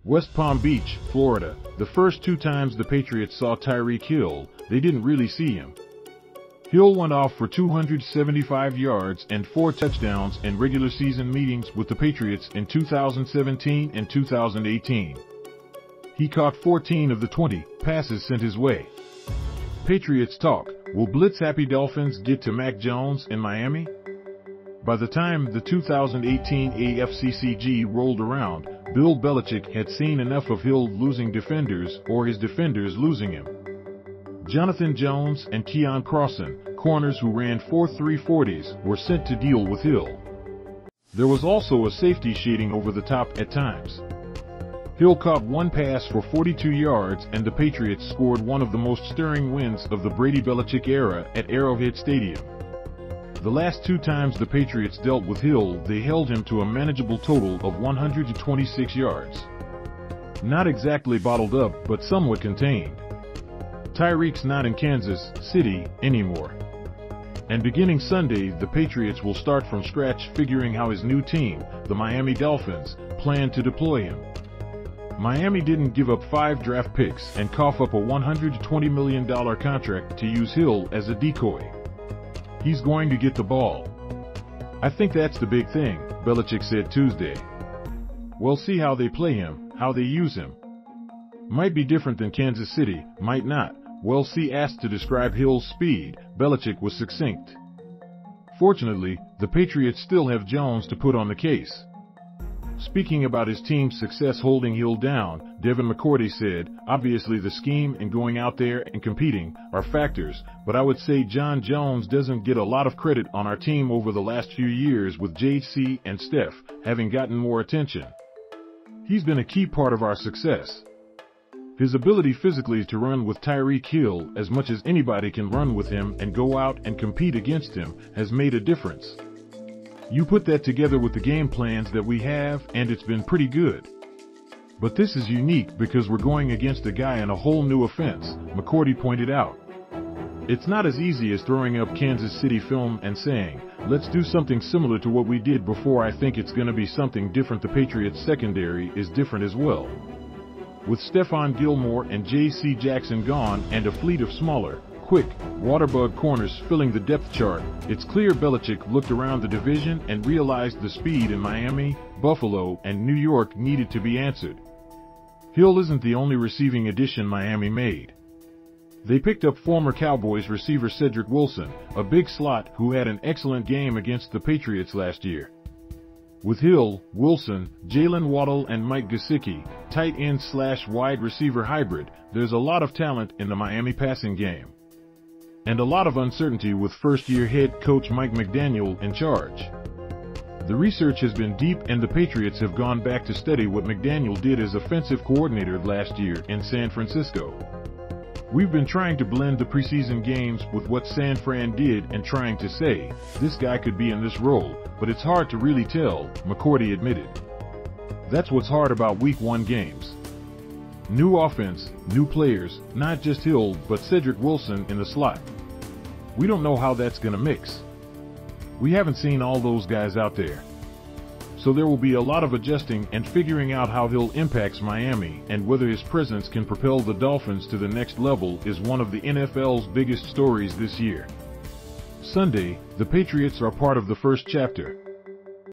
West Palm Beach, Florida. The first 2 times the Patriots saw Tyreek Hill, they didn't really see him. Hill went off for 275 yards and 4 touchdowns in regular season meetings with the Patriots in 2017 and 2018. He caught 14 of the 20 passes sent his way. Patriots Talk. Will blitz-happy Dolphins get to Mac Jones in Miami? By the time the 2018 AFCCG rolled around, Bill Belichick had seen enough of Hill losing defenders or his defenders losing him. Jones and Keion Crossen, corners who ran 4.3 40s, were sent to deal with Hill. There was also a safety shading over the top at times. Hill caught 1 pass for 42 yards and the Patriots scored one of the most stirring wins of the Brady-Belichick era at Arrowhead Stadium. The last 2 times the Patriots dealt with Hill, they held him to a manageable total of 126 yards. Not exactly bottled up, but somewhat contained. Tyreek's not in Kansas City anymore. And beginning Sunday, the Patriots will start from scratch figuring how his new team, the Miami Dolphins, plan to deploy him. Miami didn't give up 5 draft picks and cough up a $120 million contract to use Hill as a decoy. He's going to get the ball. I think that's the big thing, Belichick said Tuesday. We'll see how they play him, how they use him. Might be different than Kansas City, might not. We'll see. Asked to describe Hill's speed, Belichick was succinct. Fortunately, the Patriots still have Jones to put on the case. Speaking about his team's success holding Hill down, Devin McCourty said, obviously the scheme and going out there and competing are factors, but I would say Jon Jones doesn't get a lot of credit on our team over the last few years with J.C. and Steph having gotten more attention. He's been a key part of our success. His ability physically to run with Tyreek Hill as much as anybody can run with him and go out and compete against him has made a difference. You put that together with the game plans that we have and it's been pretty good. But this is unique because we're going against a guy in a whole new offense, McCourty pointed out. It's not as easy as throwing up Kansas City film and saying, let's do something similar to what we did before. I think it's going to be something different. The Patriots secondary is different as well. With Stephon Gillmore and J.C. Jackson gone and a fleet of smaller, quick, waterbug corners filling the depth chart, it's clear Belichick looked around the division and realized the speed in Miami, Buffalo, and New York needed to be answered. Hill isn't the only receiving addition Miami made. They picked up former Cowboys receiver Cedrick Wilson, a big slot who had an excellent game against the Patriots last year. With Hill, Wilson, Jaylen, Waddle, and Mike Gesicki, tight end/wide receiver hybrid, there's a lot of talent in the Miami passing game. And a lot of uncertainty with first-year head coach Mike McDaniel in charge. The research has been deep and the Patriots have gone back to study what McDaniel did as offensive coordinator last year in San Francisco. We've been trying to blend the preseason games with what San Fran did and trying to say, this guy could be in this role, but it's hard to really tell, McCourty admitted. That's what's hard about Week 1 games. New offense, new players, not just Hill, but Cedrick Wilson in the slot. We don't know how that's going to mix. We haven't seen all those guys out there. So there will be a lot of adjusting and figuring out how Hill impacts Miami and whether his presence can propel the Dolphins to the next level is one of the NFL's biggest stories this year. Sunday, the Patriots are part of the first chapter.